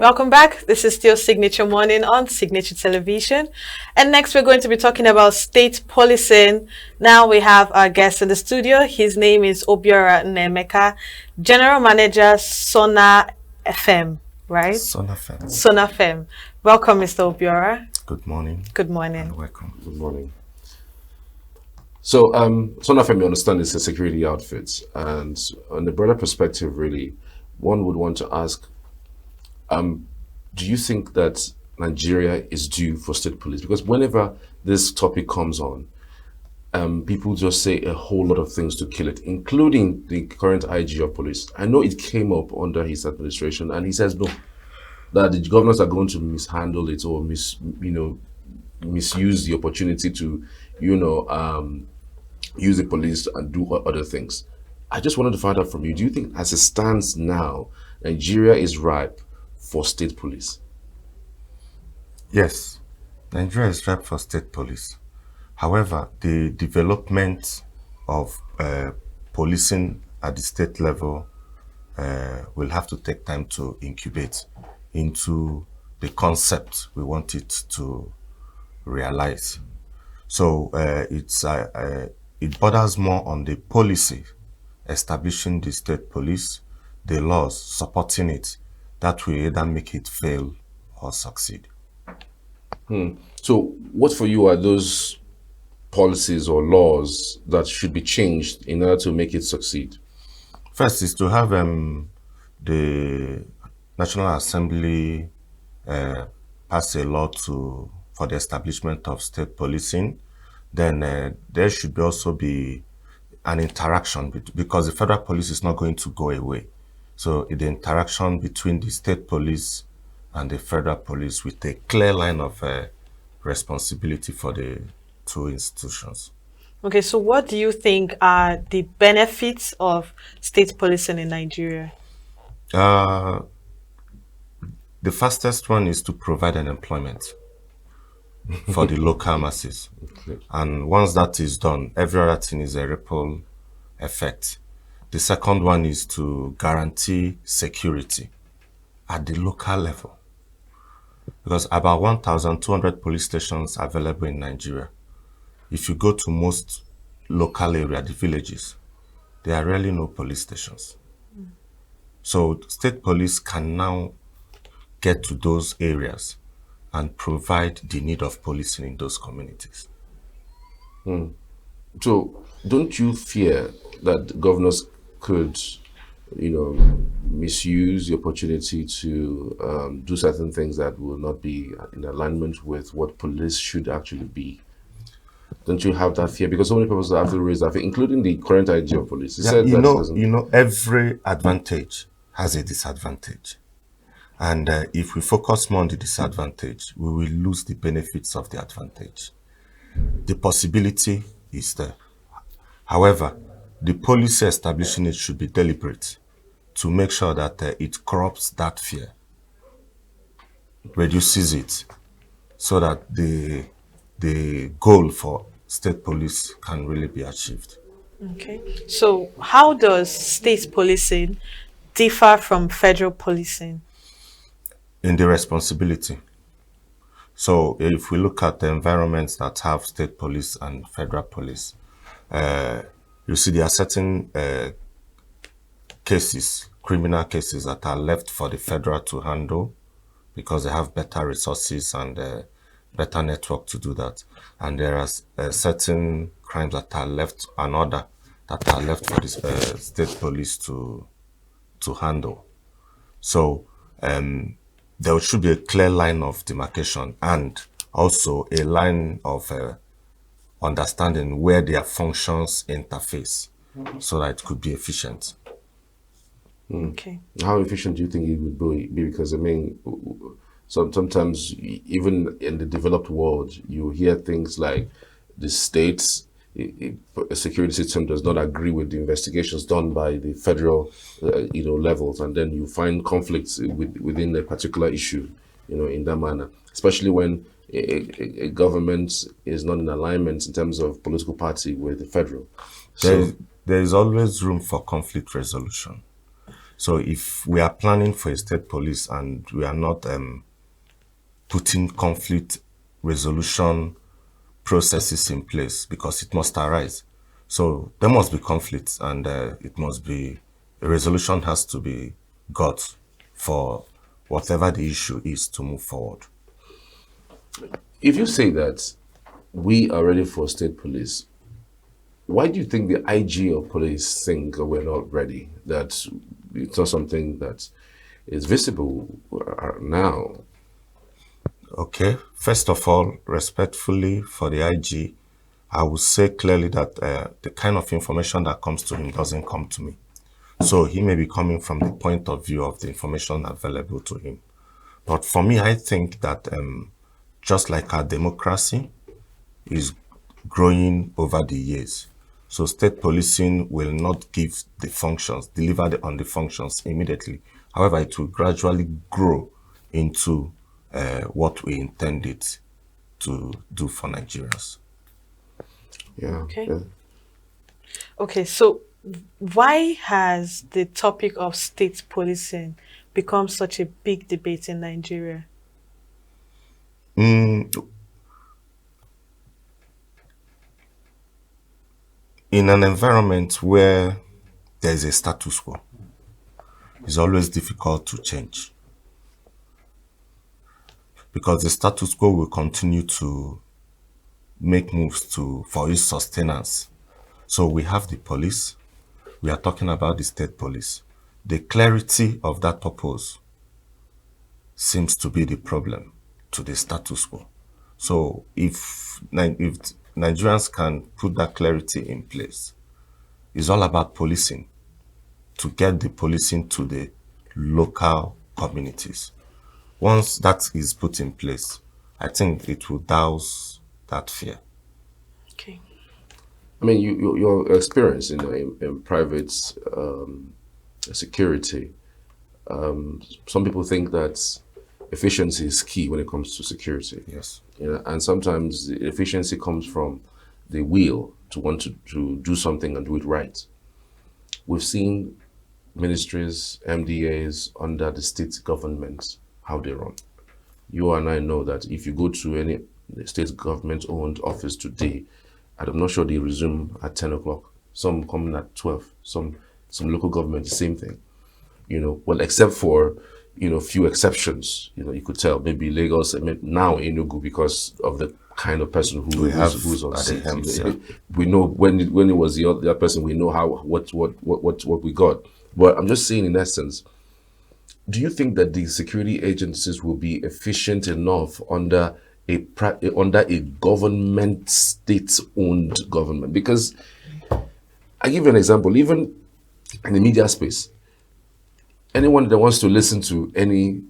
Welcome back. This is still Signature Morning on Signature Television. And next we're going to be talking about state policing. Now we have our guest in the studio. His name is Obiora Nnaemeka, General Manager, Sona FM, right? Sona FM. Sona FM. Welcome, Mr. Obiora. Good morning. Good morning. And welcome. Good morning. So, Sona FM, you understand, is a security outfit. And on the broader perspective, really, one would want to ask, do you think that Nigeria is due for state police? Because whenever this topic comes on, people just say a whole lot of things to kill it, including the current IG of police. I know it came up under his administration, and he says no, that the governors are going to mishandle it or misuse the opportunity to, use the police and do other things. I just wanted to find out from you, do you think as it stands now, Nigeria is ripe for state police? Yes, Nigeria is ripe for state police. However, the development of policing at the state level will have to take time to incubate into the concept we want it to realize. So it borders more on the policy, establishing the state police, the laws supporting it, that will either make it fail or succeed. So what for you are those policies or laws that should be changed in order to make it succeed? First is to have the National Assembly pass a law for the establishment of state policing. Then there should also be an interaction because the federal police is not going to go away. So the interaction between the state police and the federal police with a clear line of responsibility for the two institutions. Okay, so what do you think are the benefits of state policing in Nigeria? The fastest one is to provide an employment for the local masses. Okay. And once that is done, every other thing is a ripple effect. The second one is to guarantee security at the local level. Because about 1,200 police stations are available in Nigeria. If you go to most local area, the villages, there are rarely no police stations. So state police can now get to those areas and provide the need of policing in those communities. So don't you fear that governors could, misuse the opportunity to do certain things that will not be in alignment with what police should actually be? Don't you have that fear? Because so many people have to raise that fear, including the current IG of police. He said that it doesn't. Every advantage has a disadvantage. And if we focus more on the disadvantage, we will lose the benefits of the advantage. The possibility is there. However, the policy establishing it should be deliberate to make sure that it corrupts that fear, reduces it, so that the goal for state police can really be achieved. Okay, so how does state policing differ from federal policing? In the responsibility. So if we look at the environments that have state police and federal police, you see there are certain cases, criminal cases that are left for the federal to handle because they have better resources and better network to do that. And there are certain crimes that are left, and other that are left for the state police to handle. So there should be a clear line of demarcation and also a line of understanding where their functions interface so that it could be efficient. Okay. How efficient do you think it would be? Because, sometimes, even in the developed world, you hear things like the states, a security system does not agree with the investigations done by the federal, levels, and then you find conflicts within a particular issue, in that manner, especially when a government is not in alignment in terms of political party with the federal. There is always room for conflict resolution. So if we are planning for a state police and we are not putting conflict resolution processes in place, because it must arise. So there must be conflicts, and it must be, a resolution has to be got for whatever the issue is to move forward. If you say that we are ready for state police, why do you think the IG of police think we're not ready? That it's not something that is visible now? Okay, first of all, respectfully for the IG, I would say clearly that the kind of information that comes to him doesn't come to me. So he may be coming from the point of view of the information available to him. But for me, I think that just like our democracy is growing over the years, so state policing will not give the functions, on the functions immediately. However, it will gradually grow into what we intended to do for Nigerians. Yeah. Okay. Yeah. Okay, so why has the topic of state policing become such a big debate in Nigeria? In an environment where there is a status quo, it's always difficult to change, because the status quo will continue to make moves for its sustenance. So we have the police, we are talking about the state police. The clarity of that purpose seems to be the problem to the status quo. So if Nigerians can put that clarity in place, it's all about policing, to get the policing to the local communities. Once that is put in place, I think it will douse that fear. Okay. I mean, your experience in private security, some people think that efficiency is key when it comes to security. Yes. You know, and sometimes the efficiency comes from the will to want to do something and do it right. We've seen ministries, MDAs under the state government, how they run. You and I know that if you go to any state government-owned office today, and I'm not sure they resume at 10 o'clock. Some come at 12. Some local government, the same thing. You know, well, except for, few exceptions. You could tell maybe Lagos, now Enugu, because of the kind of person who's on seat. We know when it was the other person, we know what we got. But I'm just saying, in essence, do you think that the security agencies will be efficient enough under a government, state-owned government? Because I give you an example, even in the media space, anyone that wants to listen to any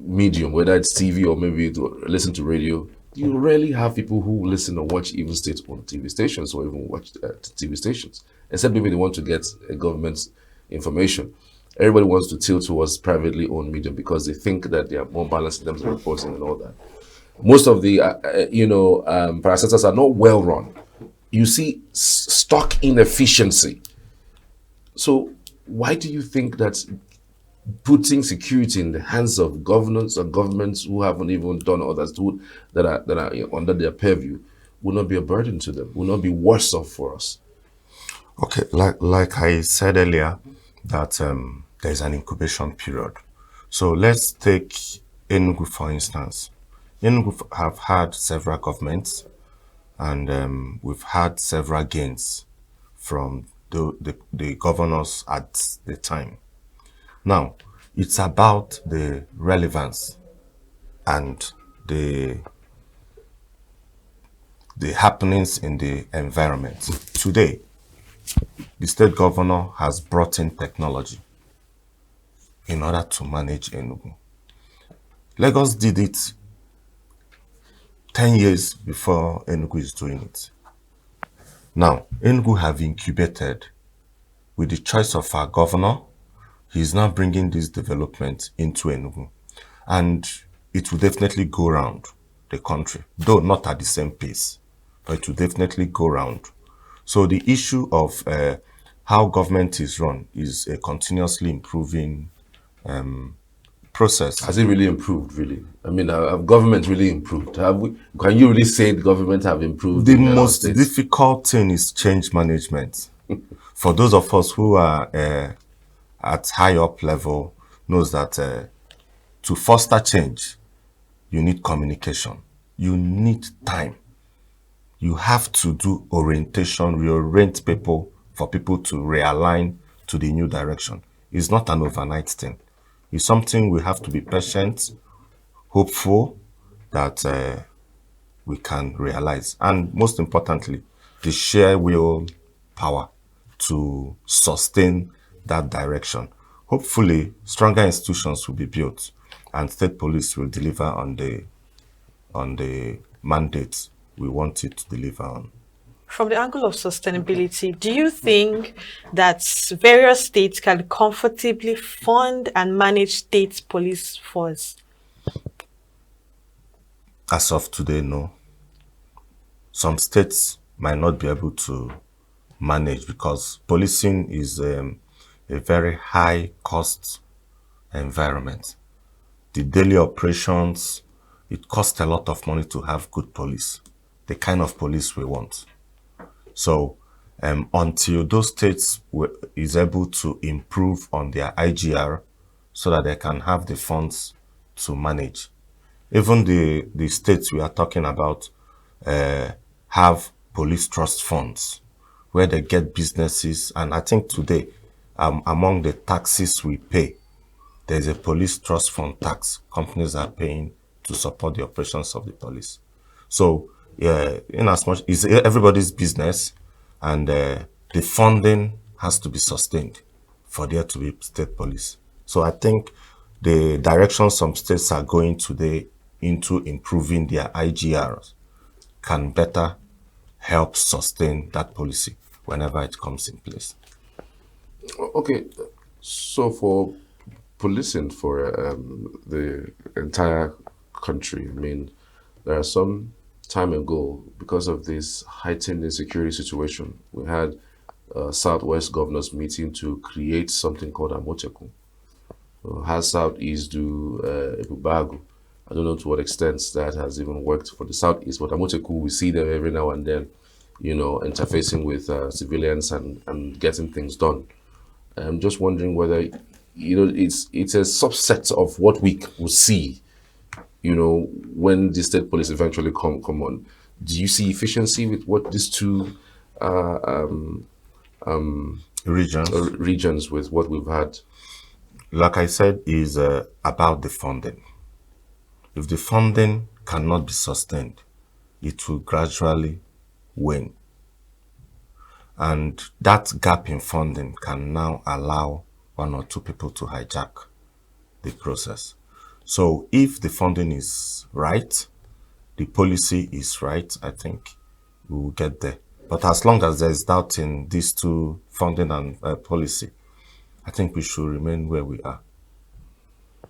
medium, whether it's TV or maybe to listen to radio, you rarely have people who listen or watch even state-owned TV stations or even watch TV stations, except maybe they want to get a government information. Everybody wants to tilt towards privately owned medium because they think that they are more balanced in terms of reporting and all that. Most of the, parastatals are not well run. You see stock inefficiency. So why do you think that putting security in the hands of governors or governments who haven't even done others that are under their purview will not be a burden to them, will not be worse off for us? Okay, like I said earlier, that there's an incubation period. So let's take Enugu, for instance. Enugu have had several governments, and we've had several gains from the governors at the time. Now, it's about the relevance and the happenings in the environment. Today, the state governor has brought in technology in order to manage Enugu. Lagos did it 10 years before Enugu is doing it. Now, Enugu have incubated with the choice of our governor. He's now bringing this development into Enugu. And it will definitely go around the country, though not at the same pace, but it will definitely go around. So the issue of how government is run is a continuously improving process. Has it really improved? Really, I mean, have government really improved? Have we? Can you really say the government have improved The in our most states? difficult thing is change management. For those of us who are at high up level, knows that to foster change, you need communication. You need time. You have to do orientation, reorient people for people to realign to the new direction. It's not an overnight thing. It's something we have to be patient, hopeful that we can realize. And most importantly, the sheer will power to sustain that direction. Hopefully, stronger institutions will be built and state police will deliver on the mandate we want it to deliver on. From the angle of sustainability, do you think that various states can comfortably fund and manage state police force? As of today, no. Some states might not be able to manage because policing is a very high cost environment. The daily operations, it costs a lot of money to have good police, the kind of police we want. So until those states is able to improve on their IGR so that they can have the funds to manage. Even the states we are talking about have police trust funds where they get businesses. And I think today, among the taxes we pay, there's a police trust fund tax companies are paying to support the operations of the police. So, yeah, in as much it's everybody's business, and the funding has to be sustained for there to be state police. So, I think the direction some states are going today into improving their IGRs can better help sustain that policy whenever it comes in place. Okay, so for policing for the entire country, I mean, there are some time ago, because of this heightened insecurity situation, we had a Southwest governors meeting to create something called Amoteku. Has Southeast do Ebubagu? I don't know to what extent that has even worked for the Southeast, but Amoteku, we see them every now and then, you know, interfacing with civilians and getting things done. I'm just wondering whether, you know, it's a subset of what we will see, you know, when the state police eventually come on. Do you see efficiency with what these two Regions, regions with what we've had? like I said, is about the funding. If the funding cannot be sustained, it will gradually wane. And that gap in funding can now allow one or two people to hijack the process. So if the funding is right, the policy is right, I think we will get there. But as long as there is doubt in these two, funding and policy, I think we should remain where we are,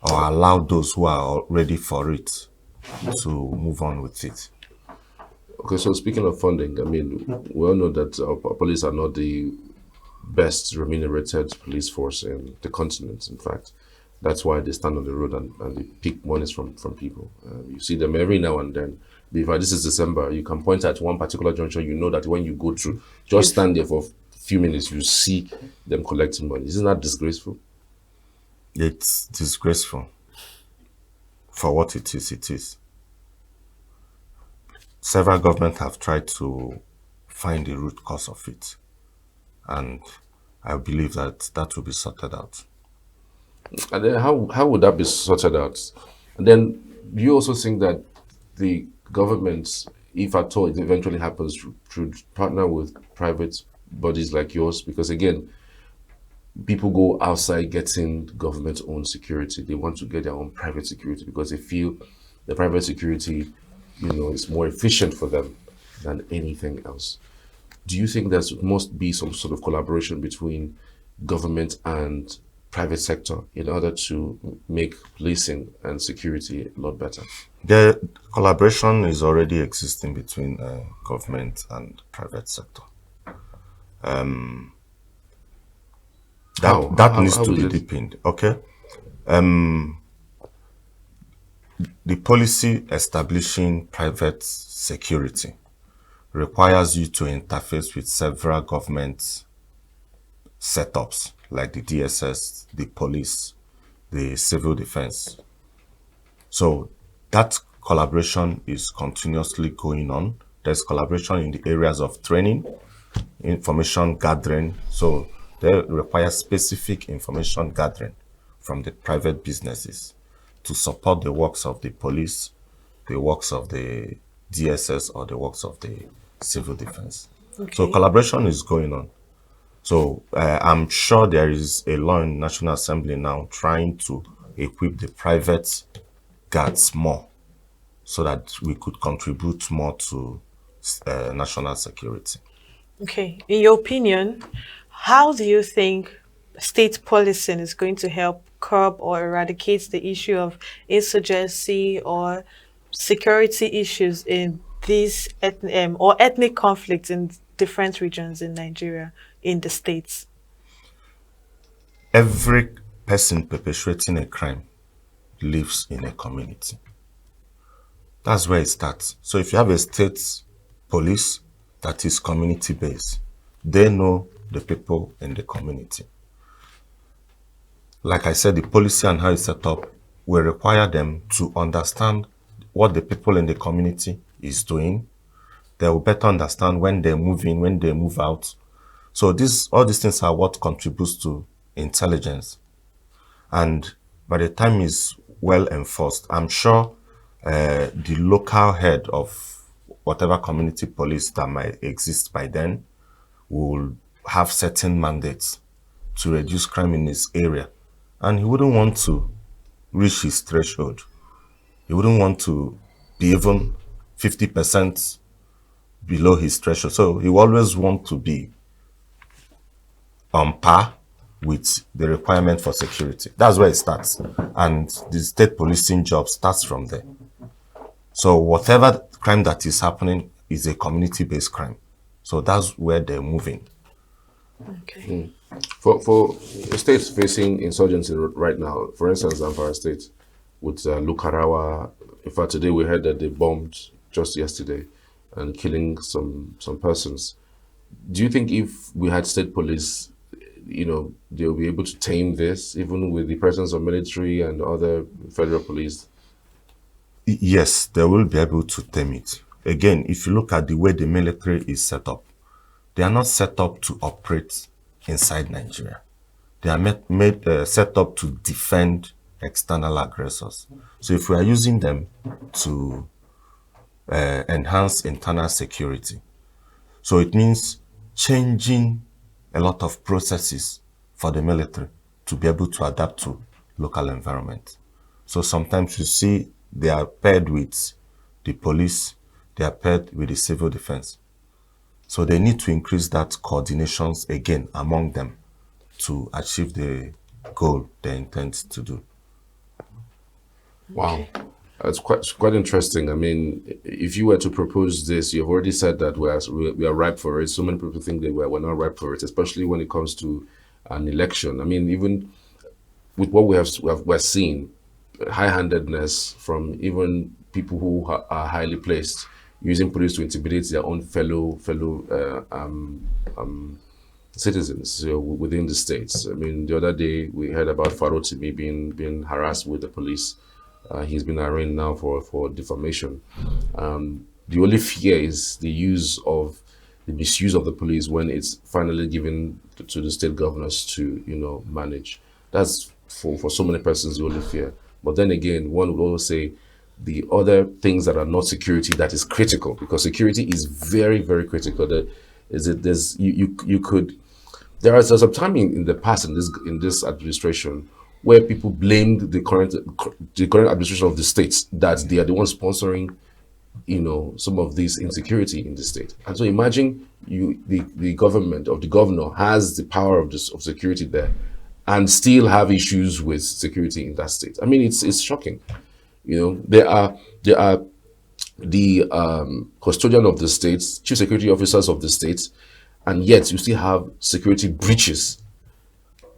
or allow those who are ready for it to move on with it. Okay, so speaking of funding, I mean, we all know that our police are not the best remunerated police force in the continent. In fact, that's why they stand on the road and they pick monies from people. You see them every now and then. In fact, this is December. You can point at one particular juncture. You know that when you go through, just stand there for a few minutes, you see them collecting money. Isn't that disgraceful? It's disgraceful. For what it is, it is. Several governments have tried to find the root cause of it, and I believe that that will be sorted out. And then how would that be sorted out? And then do you also think that the government, if at all it eventually happens, should partner with private bodies like yours? Because again, people go outside getting government-owned security. They want to get their own private security because they feel the private security, you know, is more efficient for them than anything else. Do you think there must be some sort of collaboration between government and private sector in order to make policing and security a lot better? The collaboration is already existing between government and private sector. That needs How to is be it? deepened. Okay. The policy establishing private security requires you to interface with several government setups like the DSS, the police, the civil defense. So that collaboration is continuously going on. There's collaboration in the areas of training, information gathering. So they require specific information gathering from the private businesses to support the works of the police, the works of the DSS, or the works of the civil defense. So Okay. collaboration is going on. So I'm sure there is a law in National Assembly now trying to equip the private guards more so that we could contribute more to national security. Okay. In your opinion, how do you think state policing is going to help curb or eradicate the issue of insurgency or security issues in these or ethnic conflicts in different regions in Nigeria, in the states? Every person perpetrating a crime lives in a community. That's where it starts. So if you have a state police that is community based, they know the people in the community. Like I said, the policy and how it's set up will require them to understand what the people in the community is doing. They will better understand when they move in, when they move out. So all these things are what contributes to intelligence. And by the time it's well enforced, I'm sure the local head of whatever community police that might exist by then will have certain mandates to reduce crime in his area. And he wouldn't want to reach his threshold. He wouldn't want to be even 50% below his threshold. So he will always want to be on par with the requirement for security. That's where it starts. And the state policing job starts from there. So whatever crime that is happening is a community-based crime. So that's where they're moving. Okay. For states facing insurgency right now, for instance, Zamfara State with Lukarawa. In fact, today we heard that they bombed just yesterday and killing some persons. Do you think if we had state police, they'll be able to tame this, even with the presence of military and other federal police? Yes, they will be able to tame it. Again, if you look at the way the military is set up, they are not set up to operate inside Nigeria. They are set up to defend external aggressors. So if we are using them to enhance internal security, so it means changing a lot of processes for the military to be able to adapt to local environment. So sometimes you see they are paired with the police, they are paired with the civil defense. So they need to increase that coordinations again among them to achieve the goal they intend to do. Wow. It's quite interesting. I mean, if you were to propose this, you've already said that we are ripe for it. So many people think that we're not ripe for it, especially when it comes to an election. I mean, even with what we're seeing, high-handedness from even people who are highly placed, using police to intimidate their own fellow citizens within the states. I mean, the other day we heard about Farotimi being harassed with the police. He's been arraigned now for defamation. The only fear is the misuse of the police when it's finally given to the state governors to manage. That's for so many persons the only fear. But then again, one would always say the other things that are not security that is critical, because security is very, very critical. There's some time in the past in this administration where people blamed the current administration of the states that they are the ones sponsoring some of this insecurity in the state. And so imagine the government of the governor has the power of security there and still have issues with security in that state. I mean, it's shocking. There are the custodian of the states, chief security officers of the states, and yet you still have security breaches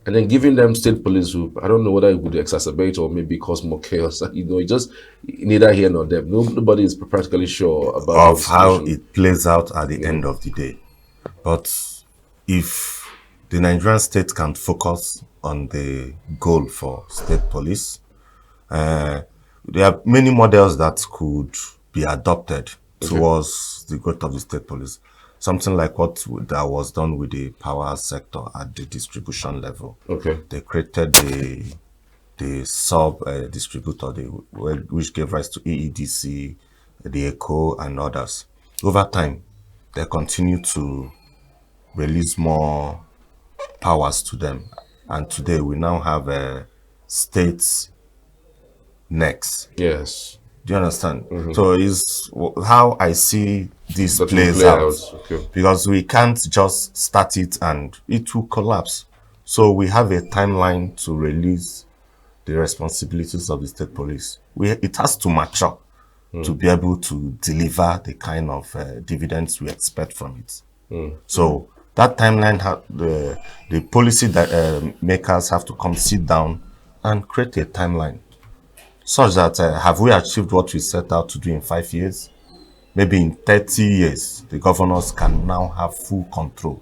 and then giving them state police who, I don't know whether it would exacerbate or maybe cause more chaos. It just neither here nor there. Nobody is practically sure about Of how it plays out at the end of the day. But if the Nigerian state can focus on the goal for state police, there are many models that could be adopted towards the growth of the state police. Something like what that was done with the power sector at the distribution level. Okay. They created the sub distributor, which gave rise to EEDC, the ECO, and others. Over time, they continue to release more powers to them, and today we now have states next. Yes. Do you understand? So is how I see this That will plays play out. Okay. Because we can't just start it and it will collapse. So we have a timeline to release the responsibilities of the state police. It has to mature to be able to deliver the kind of dividends we expect from it. So that timeline, the policy that makers have to come sit down and create a timeline such that have we achieved what we set out to do in 5 years? Maybe in 30 years, the governors can now have full control.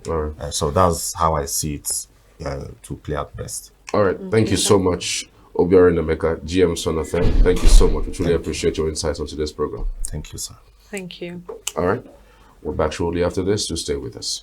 All right. So that's how I see it to play out best. All right. Thank you so much, Obiora Nnaemeka, GM Son of FM. Thank you so much. We truly appreciate your insights on today's program. Thank you, sir. Thank you. All right. We're back shortly after this. Do stay with us.